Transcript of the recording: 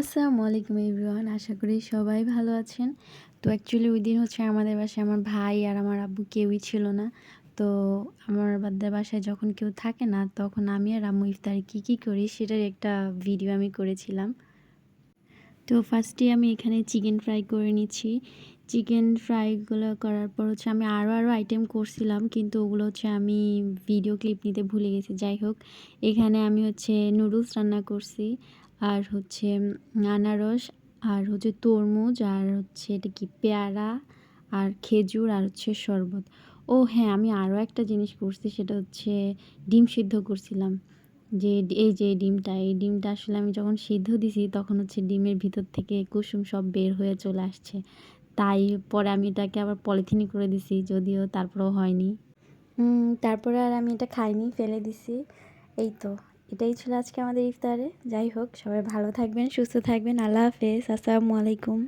আসসালামু আলাইকুম এভরিওয়ান। আশা করি সবাই ভালো আছেন। তো অ্যাকচুয়ালি ওইদিন হচ্ছে আমাদের বাসায় আমার ভাই আর আমার আব্বু কেউই ছিল না। তো আমার বাসায় যখন কেউ থাকে না, তখন আমি আর আম্মু ইফতারে কী করি সেটার একটা ভিডিও আমি করেছিলাম। তো ফার্স্টে আমি এখানে চিকেন ফ্রাই করে নিচ্ছি। চিকেন ফ্রাইগুলো করার পর হচ্ছে আমি আরও আইটেম করছিলাম, কিন্তু ওগুলো হচ্ছে আমি ভিডিও ক্লিপ নিতে ভুলে গেছি। যাই হোক, এখানে আমি হচ্ছে নুডলস রান্না করছি, আর হচ্ছে আনারস, আর হচ্ছে তরমুজ, আর হচ্ছে এটা কি পেয়ারা, আর খেজুর, আর হচ্ছে শরবত। ও হ্যাঁ, আমি আরও একটা জিনিস করছি, সেটা হচ্ছে ডিম সিদ্ধ করছিলাম। এই ডিমটা আসলে আমি যখন সিদ্ধ দিছি, তখন হচ্ছে ডিমের ভিতর থেকে কুসুম সব বের হয়ে চলে আসছে। তাই পরে আমি এটাকে আবার পলিথিনে করে দিছি, যদিও তারপরেও হয়নি। তারপরে আর আমি এটা খাইনি, ফেলে দিছি। এই তো, এটাই ছিল আজকে আমাদের ইফতারে। যাই হোক, সবাই ভালো থাকবেন, সুস্থ থাকবেন। আল্লাহ হাফেজ। আসসালামু আলাইকুম।